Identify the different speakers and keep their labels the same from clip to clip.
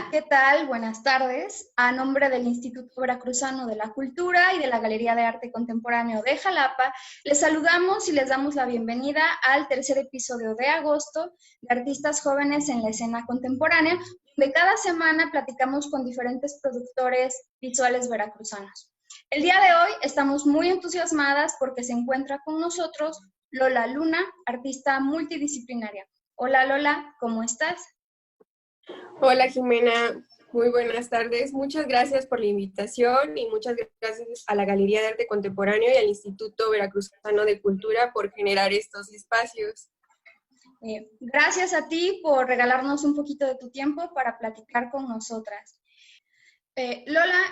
Speaker 1: ¿Qué tal? Buenas tardes. A nombre del Instituto Veracruzano de la Cultura y de la Galería de Arte Contemporáneo de Jalapa, les saludamos y les damos la bienvenida al tercer episodio de agosto de Artistas Jóvenes en la Escena Contemporánea, donde cada semana platicamos con diferentes productores visuales veracruzanos. El día de hoy estamos muy entusiasmadas porque se encuentra con nosotros Lola Luna, artista multidisciplinaria. Hola Lola, ¿cómo estás?
Speaker 2: Hola Jimena, muy buenas tardes. Muchas gracias por la invitación y muchas gracias a la Galería de Arte Contemporáneo y al Instituto Veracruzano de Cultura por generar estos espacios.
Speaker 1: Gracias a ti por regalarnos un poquito de tu tiempo para platicar con nosotras. Lola,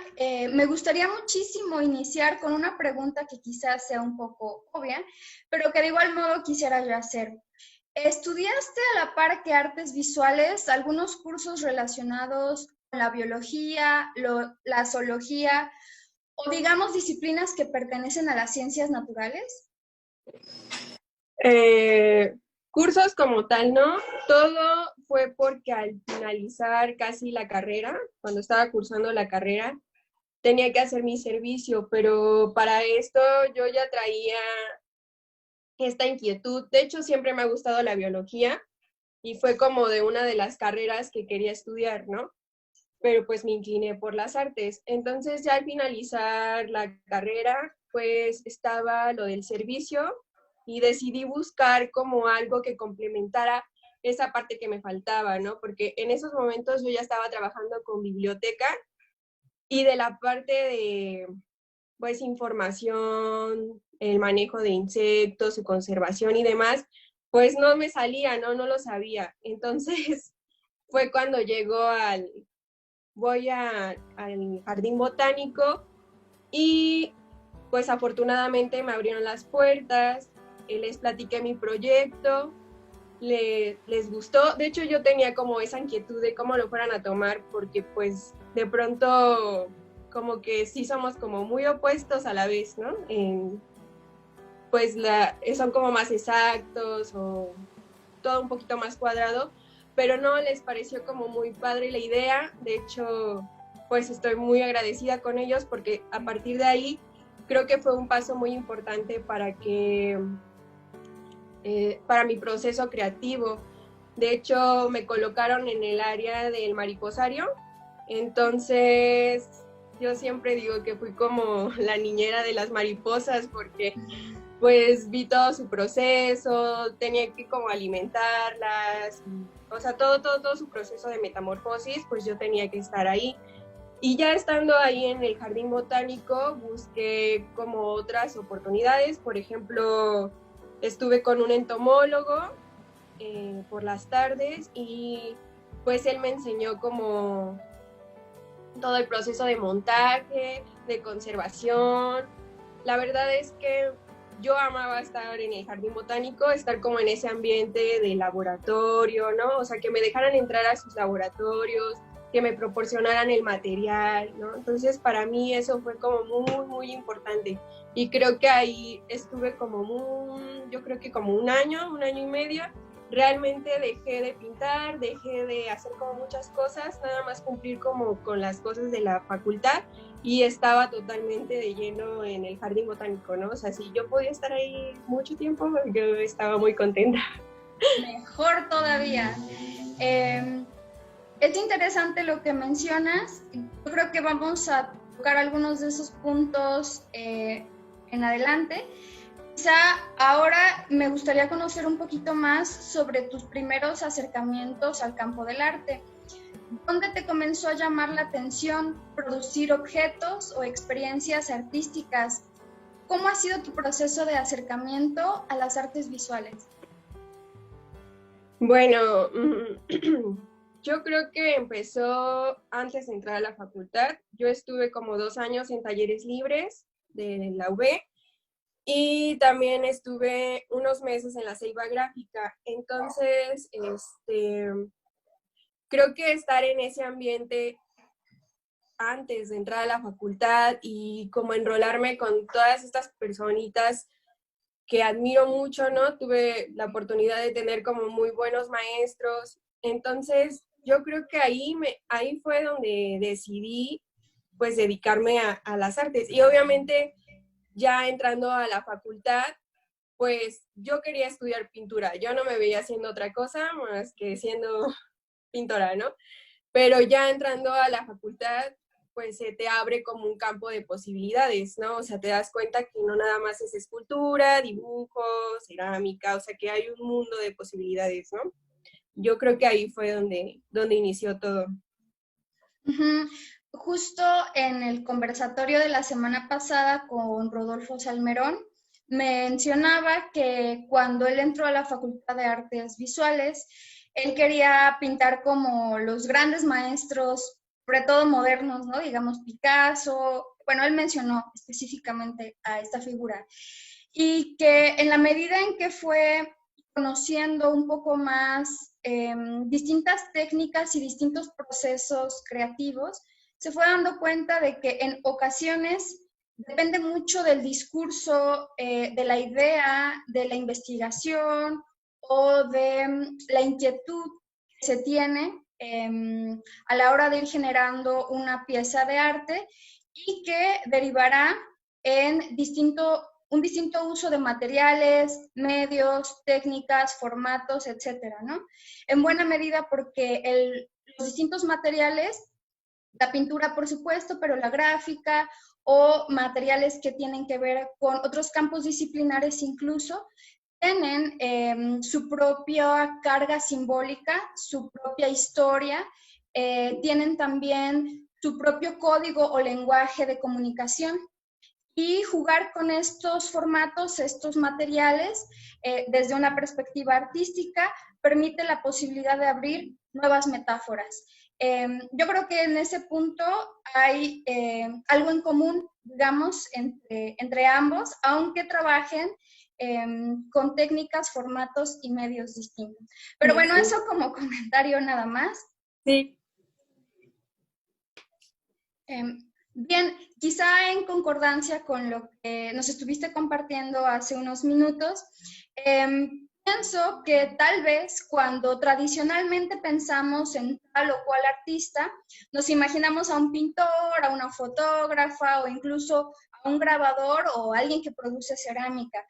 Speaker 1: me gustaría muchísimo iniciar con una pregunta que quizás sea un poco obvia, pero que de igual modo quisiera yo hacer. ¿Estudiaste a la par que artes visuales algunos cursos relacionados con la biología, la zoología o digamos disciplinas que pertenecen a las ciencias naturales?
Speaker 2: Cursos como tal, ¿no? Todo fue porque al finalizar casi la carrera, cuando estaba cursando la carrera, tenía que hacer mi servicio, pero para esto yo ya traía esta inquietud. De hecho, siempre me ha gustado la biología y fue como de una de las carreras que quería estudiar, ¿no? Pero pues me incliné por las artes. Entonces ya al finalizar la carrera, pues estaba lo del servicio y decidí buscar como algo que complementara esa parte que me faltaba, ¿no? Porque en esos momentos yo ya estaba trabajando con biblioteca y de la parte de, pues, información, el manejo de insectos, su conservación y demás, pues no me salía, ¿no? No lo sabía. Entonces fue cuando llegó al jardín botánico y pues afortunadamente me abrieron las puertas, les platiqué mi proyecto, les gustó. De hecho yo tenía como esa inquietud de cómo lo fueran a tomar porque pues de pronto como que sí somos como muy opuestos a la vez, ¿no? Pues son como más exactos o todo un poquito más cuadrado, pero no les pareció como muy padre la idea. De hecho, pues estoy muy agradecida con ellos porque a partir de ahí creo que fue un paso muy importante para mi proceso creativo. De hecho, me colocaron en el área del mariposario, entonces yo siempre digo que fui como la niñera de las mariposas porque pues vi todo su proceso, tenía que como alimentarlas, o sea, todo su proceso de metamorfosis, pues yo tenía que estar ahí. Y ya estando ahí en el jardín botánico, busqué como otras oportunidades. Por ejemplo, estuve con un entomólogo por las tardes y pues él me enseñó como todo el proceso de montaje, de conservación. La verdad es que yo amaba estar en el jardín botánico, estar como en ese ambiente de laboratorio, ¿no? O sea, que me dejaran entrar a sus laboratorios, que me proporcionaran el material, ¿no? Entonces, para mí eso fue como muy importante. Y creo que ahí estuve yo creo que como un año y medio. Realmente dejé de pintar, dejé de hacer como muchas cosas, nada más cumplir como con las cosas de la facultad y estaba totalmente de lleno en el jardín botánico, ¿no? O sea, si yo podía estar ahí mucho tiempo, yo estaba muy contenta.
Speaker 1: Mejor todavía. Es interesante lo que mencionas. Yo creo que vamos a tocar algunos de esos puntos en adelante. Quizá ahora me gustaría conocer un poquito más sobre tus primeros acercamientos al campo del arte. ¿Dónde te comenzó a llamar la atención producir objetos o experiencias artísticas? ¿Cómo ha sido tu proceso de acercamiento a las artes visuales?
Speaker 2: Bueno, yo creo que empezó antes de entrar a la facultad. Yo estuve como 2 años en talleres libres de la UB y también estuve unos meses en la Ceiba Gráfica. Entonces, creo que estar en ese ambiente antes de entrar a la facultad y como enrolarme con todas estas personitas que admiro mucho, ¿no? Tuve la oportunidad de tener como muy buenos maestros. Entonces, yo creo que ahí fue donde decidí pues dedicarme a las artes. Y obviamente ya entrando a la facultad, pues yo quería estudiar pintura. Yo no me veía haciendo otra cosa más que siendo pintora, ¿no? Pero ya entrando a la facultad, pues se te abre como un campo de posibilidades, ¿no? O sea, te das cuenta que no nada más es escultura, dibujo, cerámica, o sea, que hay un mundo de posibilidades, ¿no? Yo creo que ahí fue donde inició todo.
Speaker 1: Ujú. Justo en el conversatorio de la semana pasada con Rodolfo Salmerón, mencionaba que cuando él entró a la Facultad de Artes Visuales, él quería pintar como los grandes maestros, sobre todo modernos, ¿no? Digamos Picasso. Bueno, él mencionó específicamente a esta figura. Y que en la medida en que fue conociendo un poco más distintas técnicas y distintos procesos creativos, se fue dando cuenta de que en ocasiones depende mucho del discurso, de la idea, de la investigación o de la inquietud que se tiene a la hora de ir generando una pieza de arte y que derivará en un distinto uso de materiales, medios, técnicas, formatos, etcétera, ¿no? En buena medida porque los distintos materiales, la pintura por supuesto, pero la gráfica o materiales que tienen que ver con otros campos disciplinares incluso, tienen su propia carga simbólica, su propia historia, tienen también su propio código o lenguaje de comunicación y jugar con estos formatos, estos materiales, desde una perspectiva artística, permite la posibilidad de abrir nuevas metáforas. Yo creo que en ese punto hay algo en común, digamos, entre ambos, aunque trabajen con técnicas, formatos y medios distintos. Pero bueno,
Speaker 2: Sí.
Speaker 1: eso como comentario nada más.
Speaker 2: Sí.
Speaker 1: Bien, quizá en concordancia con lo que nos estuviste compartiendo hace unos minutos, pienso que tal vez cuando tradicionalmente pensamos en tal o cual artista, nos imaginamos a un pintor, a una fotógrafa o incluso a un grabador o alguien que produce cerámica,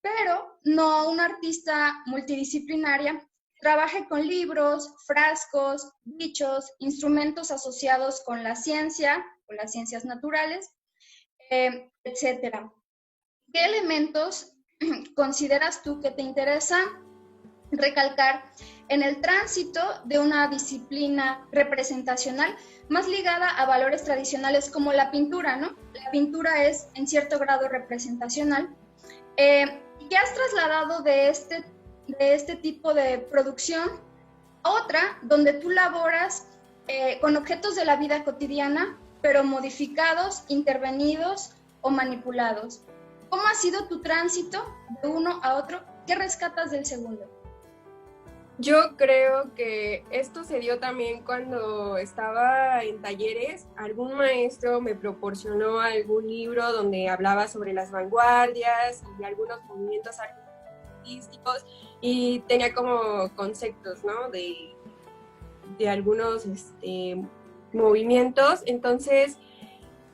Speaker 1: pero no una artista multidisciplinaria trabaje con libros, frascos, bichos, instrumentos asociados con la ciencia, con las ciencias naturales, etcétera. ¿Qué elementos consideras tú que te interesa recalcar en el tránsito de una disciplina representacional más ligada a valores tradicionales como la pintura, ¿no? La pintura es en cierto grado representacional. ¿Qué has trasladado de este tipo de producción a otra donde tú laboras con objetos de la vida cotidiana, pero modificados, intervenidos o manipulados? ¿Cómo ha sido tu tránsito de uno a otro? ¿Qué rescatas del segundo?
Speaker 2: Yo creo que esto se dio también cuando estaba en talleres. Algún maestro me proporcionó algún libro donde hablaba sobre las vanguardias y algunos movimientos artísticos y tenía como conceptos, ¿no? de algunos movimientos. Entonces,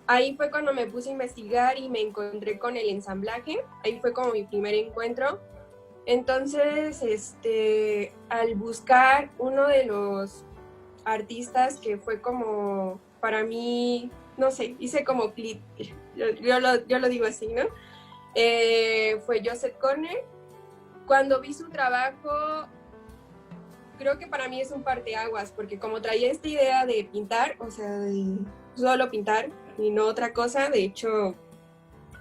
Speaker 2: ahí fue cuando me puse a investigar y me encontré con el ensamblaje. Ahí fue como mi primer encuentro. Entonces, al buscar uno de los artistas que fue como, para mí, no sé, hice como clic, yo lo digo así, ¿no? Fue Joseph Corner. Cuando vi su trabajo, creo que para mí es un parteaguas, porque como traía esta idea de pintar, o sea, de solo pintar y no otra cosa, de hecho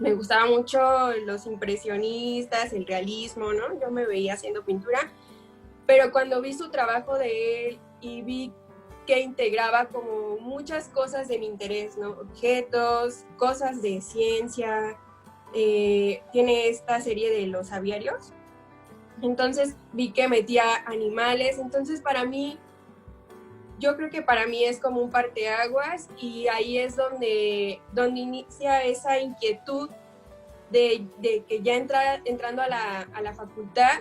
Speaker 2: me gustaba mucho los impresionistas, el realismo, ¿no? Yo me veía haciendo pintura, pero cuando vi su trabajo de él y vi que integraba como muchas cosas de mi interés, ¿no? Objetos, cosas de ciencia, tiene esta serie de los aviarios, entonces vi que metía animales, entonces para mí, yo creo que para mí es como un parteaguas y ahí es donde inicia esa inquietud de que ya entrando a la facultad,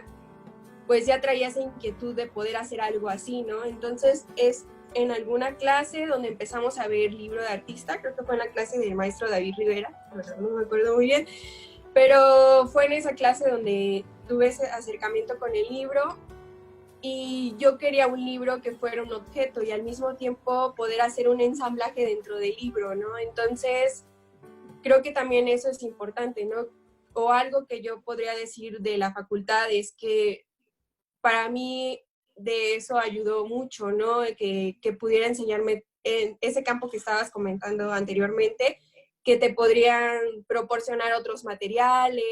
Speaker 2: pues ya traía esa inquietud de poder hacer algo así, ¿no? Entonces es en alguna clase donde empezamos a ver libro de artista, creo que fue en la clase del maestro David Rivera, no me acuerdo muy bien, pero fue en esa clase donde tuve ese acercamiento con el libro y yo quería un libro que fuera un objeto y al mismo tiempo poder hacer un ensamblaje dentro del libro, ¿no? Entonces, creo que también eso es importante, ¿no? O algo que yo podría decir de la facultad es que para mí de eso ayudó mucho, ¿no? Que pudiera enseñarme en ese campo que estabas comentando anteriormente, que te podrían proporcionar otros materiales,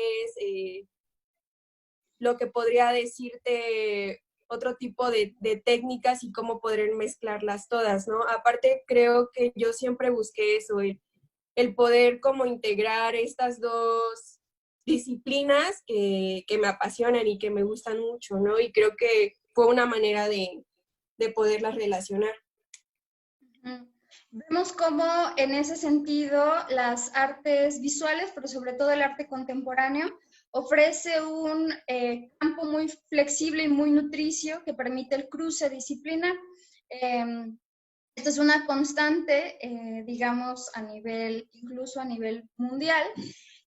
Speaker 2: lo que podría decirte otro tipo de técnicas y cómo poder mezclarlas todas, ¿no? Aparte, creo que yo siempre busqué eso, el poder como integrar estas dos disciplinas que me apasionan y que me gustan mucho, ¿no? Y creo que fue una manera de poderlas relacionar.
Speaker 1: Vemos cómo en ese sentido las artes visuales, pero sobre todo el arte contemporáneo, ofrece un campo muy flexible y muy nutricio que permite el cruce disciplinar. Esto es una constante, digamos, incluso a nivel mundial,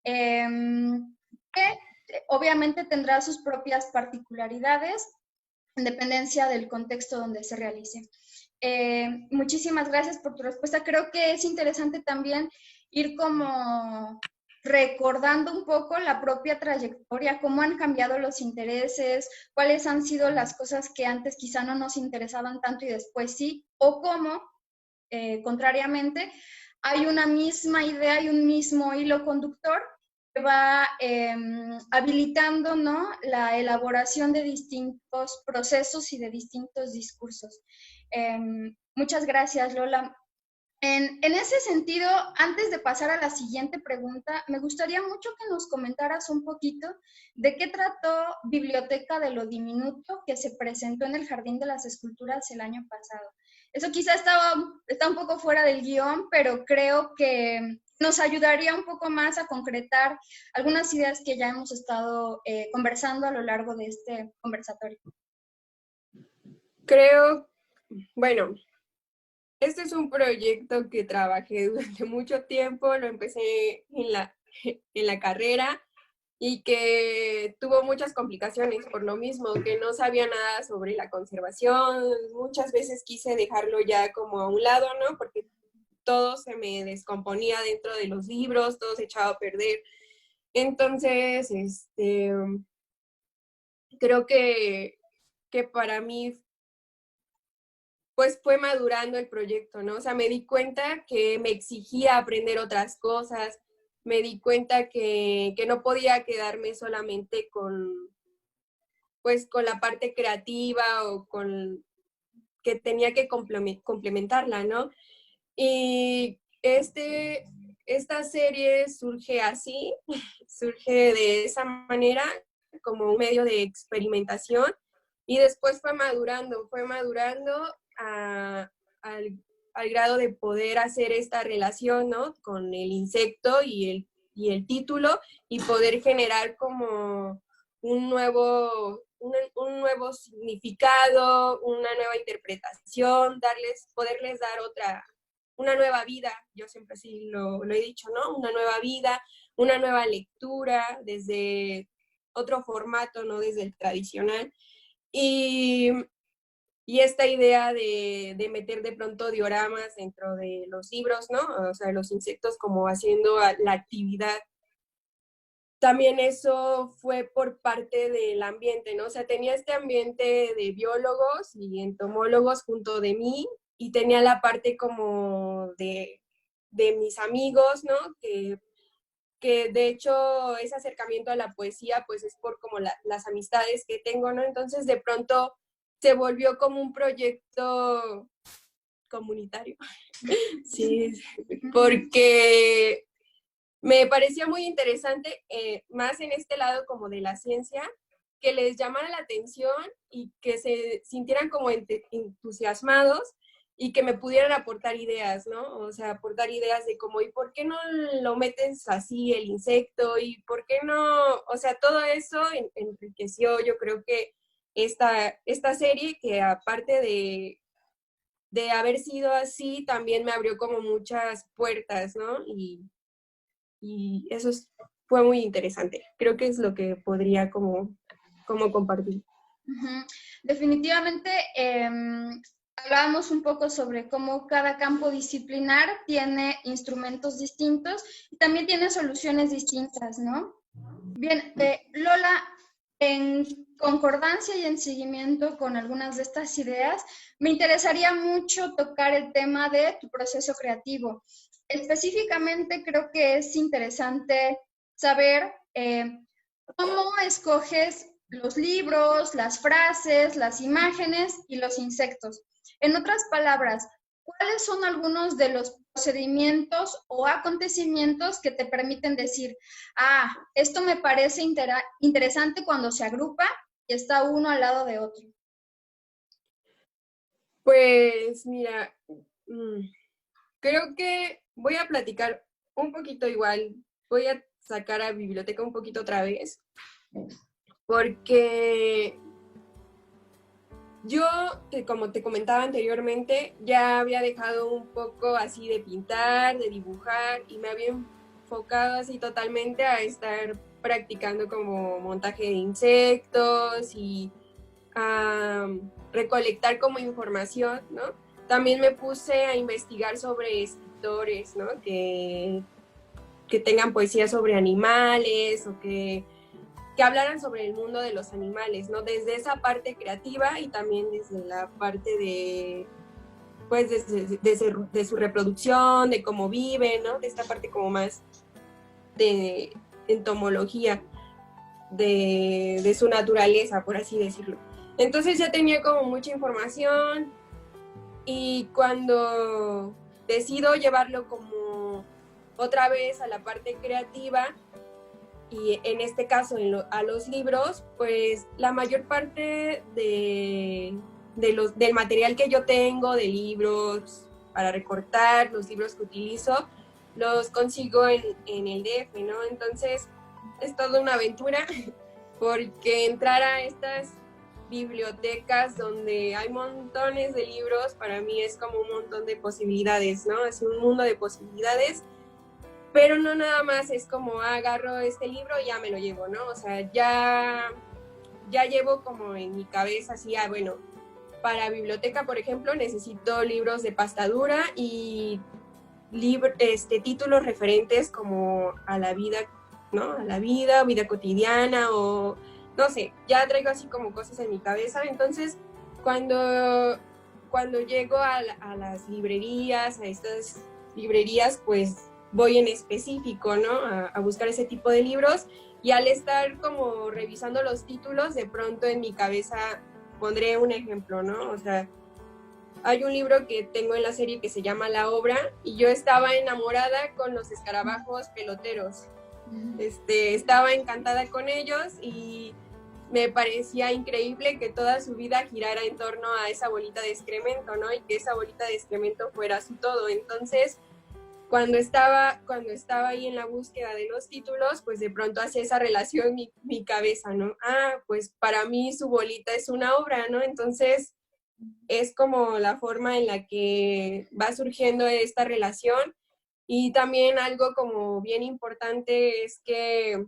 Speaker 1: que obviamente tendrá sus propias particularidades en dependencia del contexto donde se realice. Muchísimas gracias por tu respuesta. Creo que es interesante también ir como recordando un poco la propia trayectoria, cómo han cambiado los intereses, cuáles han sido las cosas que antes quizá no nos interesaban tanto y después sí, o cómo, contrariamente, hay una misma idea y un mismo hilo conductor que va habilitando, ¿no?, la elaboración de distintos procesos y de distintos discursos. Muchas gracias, Lola. En ese sentido, antes de pasar a la siguiente pregunta, me gustaría mucho que nos comentaras un poquito de qué trató Biblioteca de lo Diminuto, que se presentó en el Jardín de las Esculturas el año pasado. Eso quizá está un poco fuera del guión, pero creo que nos ayudaría un poco más a concretar algunas ideas que ya hemos estado conversando a lo largo de este conversatorio.
Speaker 2: Creo, bueno, este es un proyecto que trabajé durante mucho tiempo, lo empecé en la carrera y que tuvo muchas complicaciones por lo mismo, que no sabía nada sobre la conservación, muchas veces quise dejarlo ya como a un lado, ¿no? Porque todo se me descomponía dentro de los libros, todo se echaba a perder. Entonces, creo que para mí pues fue madurando el proyecto, ¿no? O sea, me di cuenta que me exigía aprender otras cosas, me di cuenta que no podía quedarme solamente pues, con la parte creativa o con que tenía que complementarla, ¿no? Y esta serie surge así, surge de esa manera, como un medio de experimentación, y después fue madurando al grado de poder hacer esta relación, ¿no?, con el insecto y el título, y poder generar como un nuevo significado, una nueva interpretación, poderles dar una nueva vida, yo siempre así lo he dicho, ¿no? Una nueva vida, una nueva lectura desde otro formato, no desde el tradicional. Y esta idea de meter de pronto dioramas dentro de los libros, ¿no? O sea, los insectos como haciendo la actividad. También eso fue por parte del ambiente, ¿no? O sea, tenía este ambiente de biólogos y entomólogos junto de mí y tenía la parte como de mis amigos, ¿no? Que de hecho ese acercamiento a la poesía pues es por como las amistades que tengo, ¿no? Entonces de pronto se volvió como un proyecto comunitario. Sí, porque me parecía muy interesante, más en este lado como de la ciencia, que les llamara la atención y que se sintieran como entusiasmados y que me pudieran aportar ideas, ¿no? O sea, aportar ideas de como, ¿y por qué no lo metes así el insecto? ¿Y por qué no? O sea, todo eso enriqueció, yo creo que esta serie que aparte de haber sido así, también me abrió como muchas puertas, ¿no? Y eso fue muy interesante. Creo que es lo que podría como compartir.
Speaker 1: Uh-huh. Definitivamente, hablábamos un poco sobre cómo cada campo disciplinar tiene instrumentos distintos y también tiene soluciones distintas, ¿no? Bien, Lola, en concordancia y en seguimiento con algunas de estas ideas, me interesaría mucho tocar el tema de tu proceso creativo. Específicamente, creo que es interesante saber cómo escoges los libros, las frases, las imágenes y los insectos. En otras palabras, ¿cuáles son algunos de los procedimientos o acontecimientos que te permiten decir, esto me parece interesante cuando se agrupa y está uno al lado de otro?
Speaker 2: Pues mira, creo que voy a platicar un poquito igual, voy a sacar a biblioteca un poquito otra vez, porque yo, como te comentaba anteriormente, ya había dejado un poco así de pintar, de dibujar, y me había enfocado así totalmente a estar practicando como montaje de insectos y a recolectar como información, ¿no? También me puse a investigar sobre escritores, ¿no? Que tengan poesía sobre animales o que hablaran sobre el mundo de los animales, ¿no? Desde esa parte creativa y también desde la parte de, pues, de su reproducción, de cómo viven, ¿no? De esta parte como más de entomología, de su naturaleza, por así decirlo. Entonces ya tenía como mucha información y cuando decido llevarlo como otra vez a la parte creativa, y en este caso a los libros, pues la mayor parte del material que yo tengo, de libros para recortar, los libros que utilizo, los consigo en el DF, ¿no? Entonces es toda una aventura porque entrar a estas bibliotecas donde hay montones de libros, para mí es como un montón de posibilidades, ¿no? Es un mundo de posibilidades. Pero no nada más es como agarro este libro y ya me lo llevo, ¿no? O sea, ya llevo como en mi cabeza así, bueno, para biblioteca, por ejemplo, necesito libros de pasta dura y títulos referentes como a la vida, ¿no? A la vida cotidiana o, no sé, ya traigo así como cosas en mi cabeza. Entonces, cuando llego a las librerías, a estas librerías, pues voy en específico, ¿no? A buscar ese tipo de libros y al estar como revisando los títulos, de pronto en mi cabeza pondré un ejemplo, ¿no? O sea, hay un libro que tengo en la serie que se llama La Obra y yo estaba enamorada con los escarabajos peloteros. Estaba encantada con ellos y me parecía increíble que toda su vida girara en torno a esa bolita de excremento, ¿no? Y que esa bolita de excremento fuera su todo. Entonces, cuando estaba ahí en la búsqueda de los títulos, pues de pronto hacía esa relación mi cabeza, ¿no? Pues para mí su bolita es una obra, ¿no? Entonces es como la forma en la que va surgiendo esta relación. Y también algo como bien importante es que,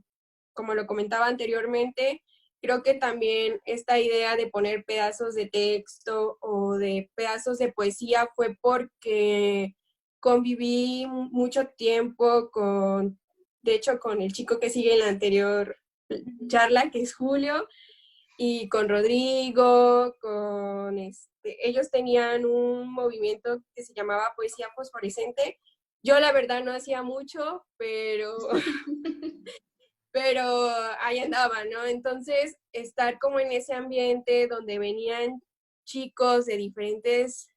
Speaker 2: como lo comentaba anteriormente, creo que también esta idea de poner pedazos de texto o de pedazos de poesía fue porque conviví mucho tiempo de hecho, con el chico que sigue en la anterior charla, que es Julio, y con Rodrigo, ellos tenían un movimiento que se llamaba Poesía Fosforescente. Yo la verdad no hacía mucho, pero ahí andaba, ¿no? Entonces, estar como en ese ambiente donde venían chicos de diferentes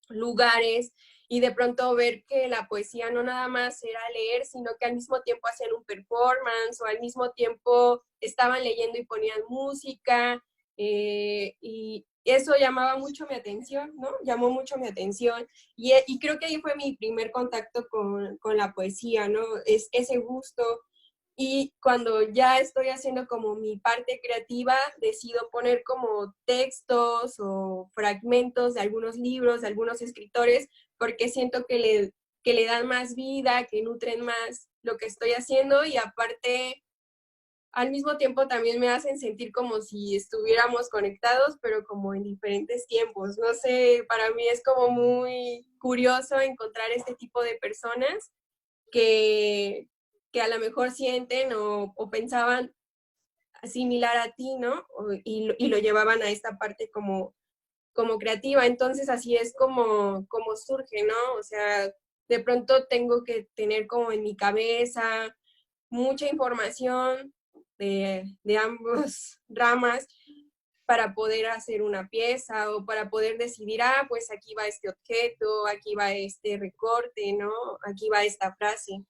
Speaker 2: lugares y de pronto ver que la poesía no nada más era leer, sino que al mismo tiempo hacían un performance o al mismo tiempo estaban leyendo y ponían música, y eso llamaba mucho mi atención, ¿no? Llamó mucho mi atención y creo que ahí fue mi primer contacto con la poesía, ¿no? Es ese gusto Y cuando ya estoy haciendo como mi parte creativa, decido poner como textos o fragmentos de algunos libros, de algunos escritores, porque siento que le dan más vida, que nutren más lo que estoy haciendo y aparte al mismo tiempo también me hacen sentir como si estuviéramos conectados, pero como en diferentes tiempos. No sé, para mí es como muy curioso encontrar este tipo de personas que, que a lo mejor sienten o pensaban similar a ti, ¿no? Y lo llevaban a esta parte como creativa. Entonces así es como surge, ¿no? O sea, de pronto tengo que tener como en mi cabeza mucha información de ambas ramas para poder hacer una pieza o para poder decidir, pues aquí va este objeto, aquí va este recorte, ¿no? Aquí va esta frase.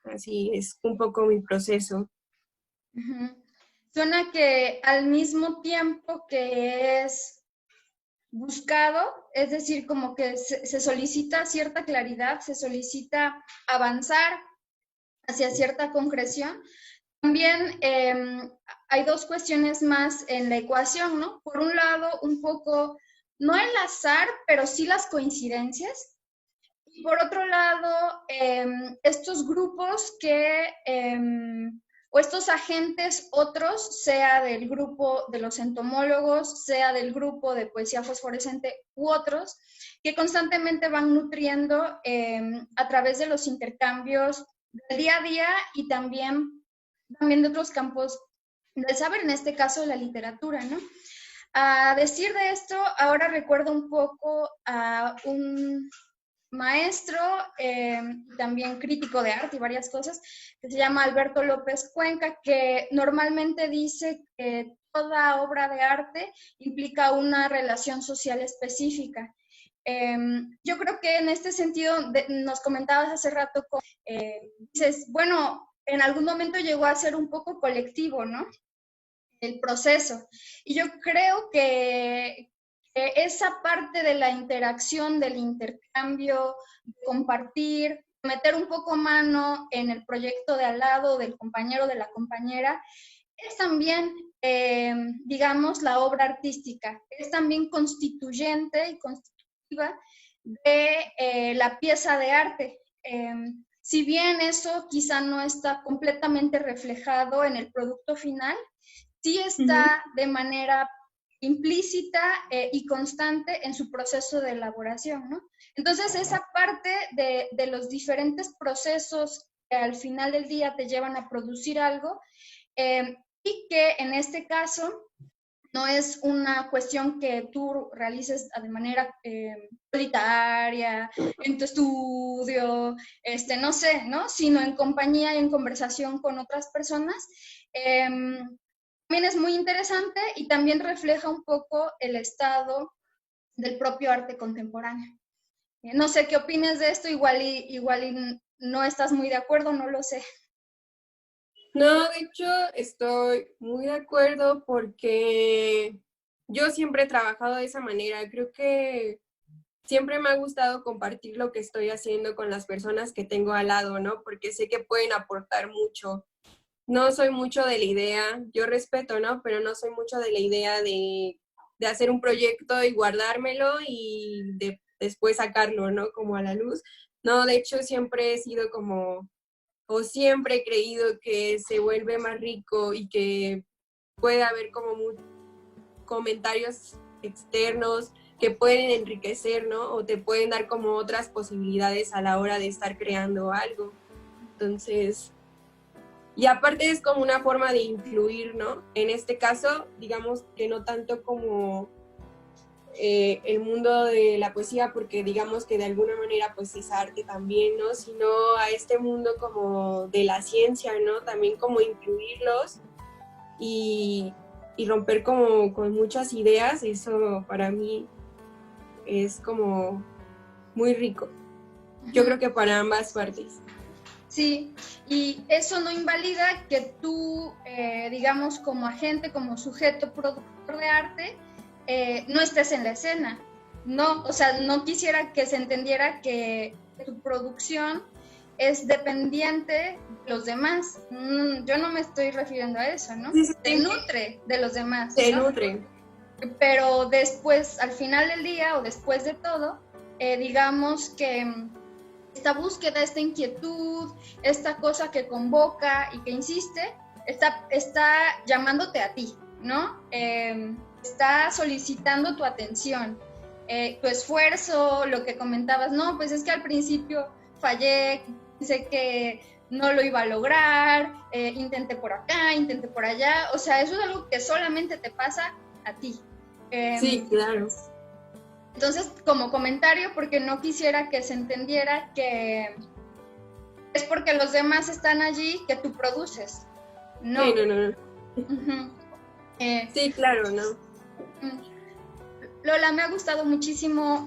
Speaker 2: Así es un poco mi proceso.
Speaker 1: Uh-huh. Suena que al mismo tiempo que es buscado, es decir, como que se solicita cierta claridad, se solicita avanzar hacia cierta concreción. También hay dos cuestiones más en la ecuación, ¿no? Por un lado, un poco, no el azar, pero sí las coincidencias. Y por otro lado, estos grupos o estos agentes otros, sea del grupo de los entomólogos, sea del grupo de poesía fosforescente u otros, que constantemente van nutriendo a través de los intercambios del día a día y también de otros campos del saber, en este caso la literatura, ¿no? A decir de esto, ahora recuerdo un poco a un maestro, también crítico de arte y varias cosas, que se llama Alberto López Cuenca, que normalmente dice que toda obra de arte implica una relación social específica. Yo creo que en este sentido, nos comentabas hace rato, dices, bueno, en algún momento llegó a ser un poco colectivo, ¿no? El proceso. Y yo creo que esa parte de la interacción, del intercambio, de compartir, meter un poco mano en el proyecto de al lado, del compañero, de la compañera, es también, digamos, la obra artística, es también constituyente y constitutiva de la pieza de arte. Si bien eso quizá no está completamente reflejado en el producto final, sí está de manera implícita y constante en su proceso de elaboración, ¿no? Entonces, esa parte de los diferentes procesos que al final del día te llevan a producir algo, y que en este caso no es una cuestión que tú realices de manera solitaria, en tu estudio, no sé, ¿no? Sino en compañía y en conversación con otras personas. También es muy interesante y también refleja un poco el estado del propio arte contemporáneo. No sé qué opinas de esto, igual y no estás muy de acuerdo, no lo sé.
Speaker 2: No, de hecho estoy muy de acuerdo porque yo siempre he trabajado de esa manera. Creo que siempre me ha gustado compartir lo que estoy haciendo con las personas que tengo al lado, ¿no? Porque sé que pueden aportar mucho. No soy mucho de la idea, yo respeto, ¿no? Pero no soy mucho de la idea de hacer un proyecto y guardármelo y después sacarlo, ¿no? Como a la luz. No, de hecho siempre he sido como, o siempre he creído que se vuelve más rico y que puede haber como comentarios externos que pueden enriquecer, ¿no? O te pueden dar como otras posibilidades a la hora de estar creando algo. Entonces, y aparte es como una forma de incluir, ¿no? En este caso, digamos que no tanto como el mundo de la poesía, porque digamos que de alguna manera pues es arte también, ¿no? Sino a este mundo como de la ciencia, ¿no? También como incluirlos y romper como con muchas ideas, eso para mí es como muy rico. Yo creo que para ambas partes.
Speaker 1: Sí, y eso no invalida que tú, digamos, como agente, como sujeto productor de arte, no estés en la escena. No, o sea, no quisiera que se entendiera que tu producción es dependiente de los demás. Yo no me estoy refiriendo a eso, ¿no?
Speaker 2: Sí, sí,
Speaker 1: Se
Speaker 2: sí.
Speaker 1: nutre de los demás,
Speaker 2: Se
Speaker 1: ¿no?
Speaker 2: nutre.
Speaker 1: Pero después, al final del día o después de todo, digamos que esta búsqueda, esta inquietud, esta cosa que convoca y que insiste, está llamándote a ti, ¿no? Está solicitando tu atención, tu esfuerzo, lo que comentabas, no, pues es que al principio fallé, pensé que no lo iba a lograr, intenté por acá, intenté por allá, o sea, eso es algo que solamente te pasa a ti.
Speaker 2: Sí, claro.
Speaker 1: Entonces, como comentario, porque no quisiera que se entendiera que es porque los demás están allí que tú produces. No.
Speaker 2: Sí, no.
Speaker 1: Uh-huh.
Speaker 2: Sí, claro, no.
Speaker 1: Lola, me ha gustado muchísimo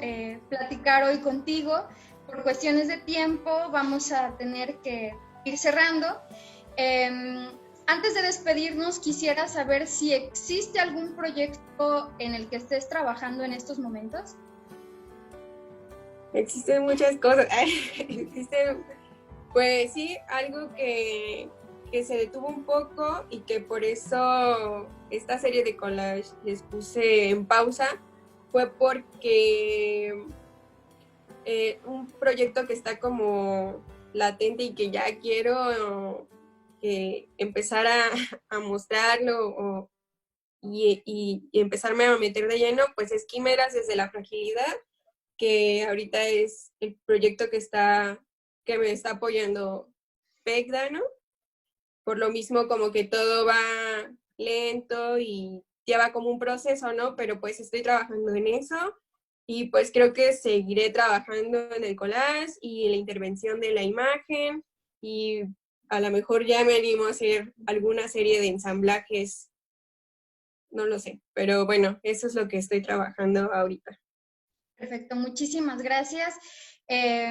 Speaker 1: platicar hoy contigo. Por cuestiones de tiempo vamos a tener que ir cerrando. Antes de despedirnos, quisiera saber si existe algún proyecto en el que estés trabajando en estos momentos.
Speaker 2: Existen muchas cosas. Existen, pues sí, algo que se detuvo un poco y que por eso esta serie de collage les puse en pausa, fue porque un proyecto que está como latente y que ya quiero empezar a mostrarlo y empezarme a meter de lleno, pues es Quimeras desde la fragilidad, que ahorita es el proyecto que me está apoyando PECDA, ¿no? Por lo mismo como que todo va lento y lleva como un proceso, ¿no? Pero pues estoy trabajando en eso y pues creo que seguiré trabajando en el collage y en la intervención de la imagen y a lo mejor ya me animo a hacer alguna serie de ensamblajes, no lo sé, pero bueno, eso es lo que estoy trabajando ahorita.
Speaker 1: Perfecto, muchísimas gracias.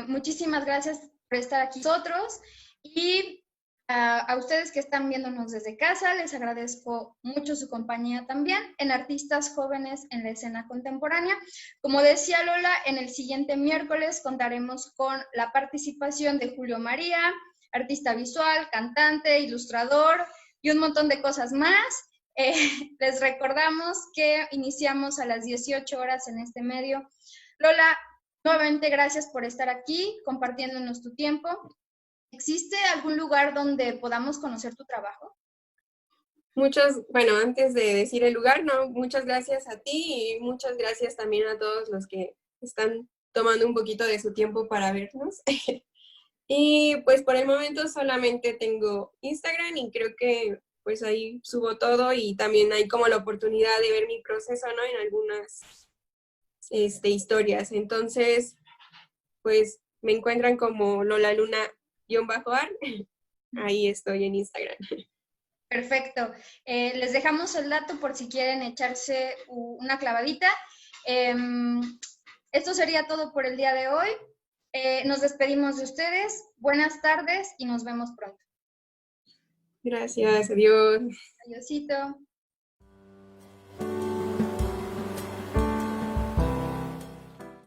Speaker 1: Muchísimas gracias por estar aquí nosotros y a ustedes que están viéndonos desde casa, les agradezco mucho su compañía también en Artistas Jóvenes en la Escena Contemporánea. Como decía Lola, en el siguiente miércoles contaremos con la participación de Julio María, artista visual, cantante, ilustrador y un montón de cosas más. Les recordamos que iniciamos a las 18 horas en este medio. Lola, nuevamente gracias por estar aquí compartiéndonos tu tiempo. ¿Existe algún lugar donde podamos conocer tu trabajo?
Speaker 2: Bueno, antes de decir el lugar, no, muchas gracias a ti y muchas gracias también a todos los que están tomando un poquito de su tiempo para vernos. Y pues por el momento solamente tengo Instagram y creo que pues ahí subo todo y también hay como la oportunidad de ver mi proceso, ¿no? En algunas historias. Entonces, pues me encuentran como Lola Luna-Ar. Ahí estoy en Instagram.
Speaker 1: Perfecto. Les dejamos el dato por si quieren echarse una clavadita. Esto sería todo por el día de hoy. Nos despedimos de ustedes. Buenas tardes y nos vemos pronto.
Speaker 2: Gracias, adiós.
Speaker 1: Adiósito.